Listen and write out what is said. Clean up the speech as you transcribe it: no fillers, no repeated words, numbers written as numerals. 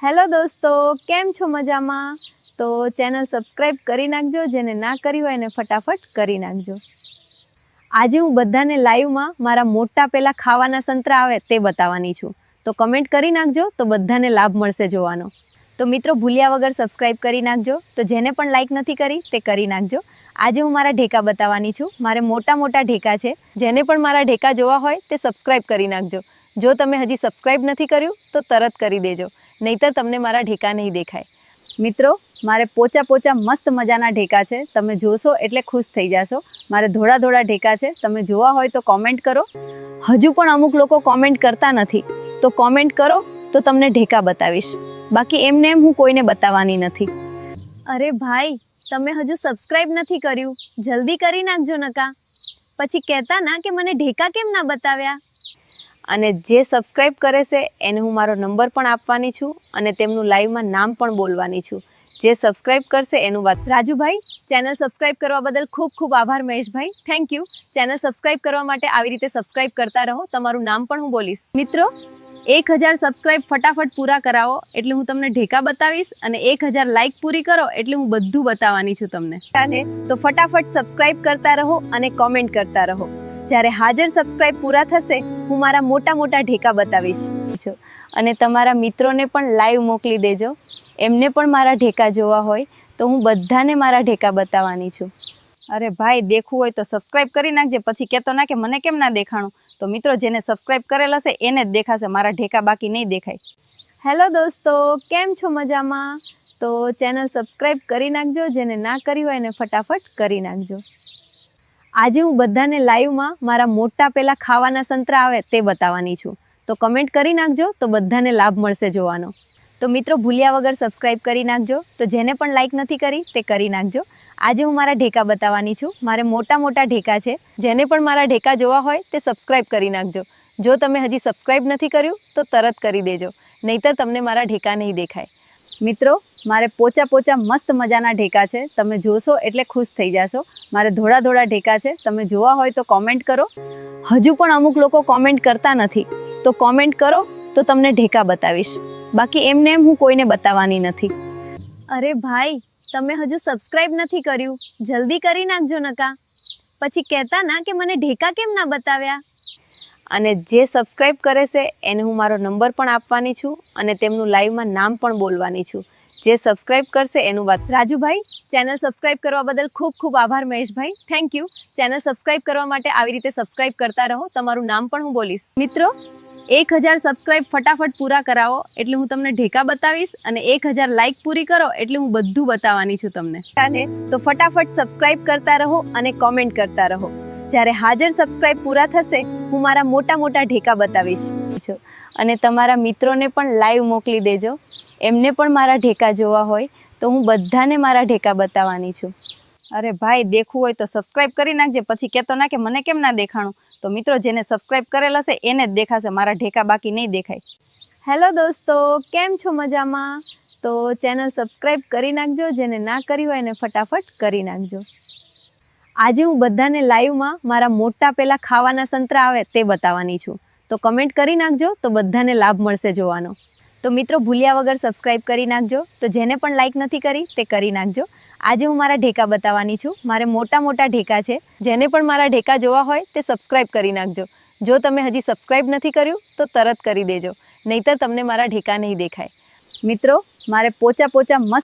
Hello દોસ્તો, કેમ છો? મજામાં? તો ચેનલ સબસ્ક્રાઈબ કરી નાખજો, જેને ના કરી હોય એને ફટાફટ કરી નાખજો. આજે હું બધાને લાઈવમાં મારા મોટા પેલા ખાવાના સંતરા આવે તે બતાવવાની છું. તો કમેન્ટ કરી નાખજો, તો બધાને લાભ મળશે જોવાનો. તો મિત્રો, ભૂલ્યા વગર સબસ્ક્રાઈબ કરી નાખજો. તો જેને પણ લાઈક નથી કરી તે કરી નાખજો. આજે હું મારા ઢેકા બતાવવાની છું. મારે મોટા મોટા ઢેકા છે. જેને પણ મારા ઢેકા જોવા હોય તે સબસ્ક્રાઈબ કરી નાખજો. જો તમે હજી સબસ્ક્રાઈબ નથી કર્યું તો તરત કરી દેજો, નહીંતર તમને મારા ઢેકા નહીં દેખાય. મિત્રો, મારે પોચા પોચા મસ્ત મજાના ઢેકા છે. તમે જોશો એટલે ખુશ થઈ જશો. મારે ધોળા ધોળા ઢેકા છે. તમે જોવા હોય તો કોમેન્ટ કરો. હજુ પણ અમુક લોકો કોમેન્ટ કરતા નથી, તો કોમેન્ટ કરો તો તમને ઢેકા બતાવીશ. બાકી એમને એમ હું કોઈને બતાવવાની નથી. અરે ભાઈ, તમે હજુ સબસ્ક્રાઈબ નથી કર્યું, જલ્દી કરી નાખજો નકા. પછી કહેતા ના કે મને ઢેકા કેમ ના બતાવ્યા. અને જે સબસ્ક્રાઈબ કરે છે એને હું મારો નંબર પણ આપવાની છું અને તેમનું લાઈવમાં નામ પણ બોલવાની છું. જે સબસ્ક્રાઈબ કરશે એનું વાત. રાજુભાઈ, ચેનલ સબસ્ક્રાઈબ કરવા બદલ ખૂબ ખૂબ આભાર. મહેશભાઈ, થેન્ક યુ. ચેનલ સબસ્ક્રાઈબ કરવા માટે આવી રીતે સબસ્ક્રાઈબ કરતા રહો. તમારું નામ પણ હું બોલીશ. મિત્રો, 1000 સબસ્ક્રાઈબ ફટાફટ પૂરા કરાવો એટલે હું તમને ઢેકા બતાવીશ, અને 1000 લાઈક પૂરી કરો એટલે હું બધું બતાવવાની છું તમને. તો ફટાફટ સબસ્ક્રાઈબ કરતા રહો અને કોમેન્ટ કરતા રહો. જ્યારે હાજર સબસ્ક્રાઈબ પૂરા થશે, હું મારા મોટા મોટા ઢેકા બતાવીશ. અને તમારા મિત્રોને પણ લાઈવ મોકલી દેજો. એમને પણ મારા ઢેકા જોવા હોય તો હું બધાને મારા ઢેકા બતાવવાની છું. અરે ભાઈ, દેખવું હોય તો સબસ્ક્રાઈબ કરી નાખજે. પછી કહેતો ના કે મને કેમ ના દેખાણું. તો મિત્રો, જેને સબસ્ક્રાઈબ કરેલ હશે એને જ દેખાશે, મારા ઢેકા બાકી નહીં દેખાય. હેલો દોસ્તો, કેમ છો? મજામાં? તો ચેનલ સબસ્ક્રાઈબ કરી નાખજો, જેને ના કરી હોય એને ફટાફટ કરી નાખજો. આજે હું બધાને લાઈવમાં મારા મોટા પેલા ખાવાના સંતરા આવે તે બતાવવાની છું. તો કમેન્ટ કરી નાખજો, તો બધાને લાભ મળશે જોવાનો. તો મિત્રો, ભૂલ્યા વગર સબસ્ક્રાઈબ કરી નાખજો. તો જેને પણ લાઈક નથી કરી તે કરી નાખજો. આજે હું મારા ઢેકા બતાવવાની છું. મારે મોટા મોટા ઢેકા છે. જેને પણ મારા ઢેકા જોવા હોય તે સબસ્ક્રાઈબ કરી નાખજો. જો તમે હજી સબસ્ક્રાઈબ નથી કર્યું તો તરત કરી દેજો, નહીંતર તમને મારા ઢેકા નહીં દેખાય. મિત્રો, મારે પોચા પોચા મસ્ત મજાના ઢેકા છે. તમે જોશો એટલે ખુશ થઈ જશો. મારે ધોળા ધોળા ઢેકા છે. તમે જોવા હોય તો કોમેન્ટ કરો. હજુ પણ અમુક લોકો કોમેન્ટ કરતા નથી, તો કોમેન્ટ કરો તો તમને ઢેકા બતાવીશ. બાકી એમને એમ હું કોઈને બતાવવાની નથી. અરે ભાઈ, તમે હજુ સબસ્ક્રાઈબ નથી કર્યું, જલ્દી કરી નાખજો નકા. પછી કહેતા ના કે મને ઢેકા કેમ ના બતાવ્યા. અને જે સબસ્ક્રાઈબ કરે છે એને હું મારો નંબર પણ આપવાની છું અને તેમનું લાઈવમાં નામ પણ બોલવાની છું. જે સબસ્ક્રાઈબ કરશે એનું વાત. રાજુભાઈ, ચેનલ સબસ્ક્રાઈબ કરવા બદલ ખૂબ ખૂબ આભાર. મહેશભાઈ, થેન્ક યુ. ચેનલ સબસ્ક્રાઈબ કરવા માટે આવી રીતે સબસ્ક્રાઈબ કરતા રહો. તમારું નામ પણ હું બોલીશ. મિત્રો, 1000 સબસ્ક્રાઈબ ફટાફટ પૂરા કરાવો એટલે હું તમને ઢેકા બતાવીશ, અને 1000 લાઈક પૂરી કરો એટલે હું બધું બતાવવાની છું તમને. તો ફટાફટ સબસ્ક્રાઈબ કરતા રહો અને કોમેન્ટ કરતા રહો. જ્યારે હાજર સબસ્ક્રાઈબ પૂરા થશે, હું મારા મોટા મોટા ઢેકા બતાવીશ. અને તમારા મિત્રોને પણ લાઈવ મોકલી દેજો. એમને પણ મારા ઢેકા જોવા હોય તો હું બધાને મારા ઢેકા બતાવવાની છું. અરે ભાઈ, દેખવું હોય તો સબસ્ક્રાઈબ કરી નાખજે. પછી કહેતો ના કે મને કેમ ના દેખાણું. તો મિત્રો, જેને સબસ્ક્રાઈબ કરેલ હશે એને જ દેખાશે, મારા ઢેકા બાકી નહીં દેખાય. હેલો દોસ્તો, કેમ છો? મજામાં? તો ચેનલ સબસ્ક્રાઈબ કરી નાખજો. જેને ના કરી હોય એને ફટાફટ કરી નાખજો. આજે હું બધાને લાઈવમાં મારા મોટા પેલા ખાવાના સંતરા આવે તે બતાવવાની છું. તો કમેન્ટ કરી નાખજો, તો બધાને લાભ મળશે જોવાનો. તો મિત્રો, ભૂલ્યા વગર સબસ્ક્રાઈબ કરી નાખજો. તો જેને પણ લાઈક નથી કરી તે કરી નાખજો. આજે હું મારા ઢેકા બતાવવાની છું. મારે મોટા મોટા ઢેકા છે. જેને પણ મારા ઢેકા જોવા હોય તે સબસ્ક્રાઈબ કરી નાખજો. જો તમે હજી સબસ્ક્રાઈબ નથી કર્યું તો તરત કરી દેજો, નહીંતર તમને મારા ઢેકા નહીં દેખાય. મિત્રો, મારે પોચા પોચા મસ્ત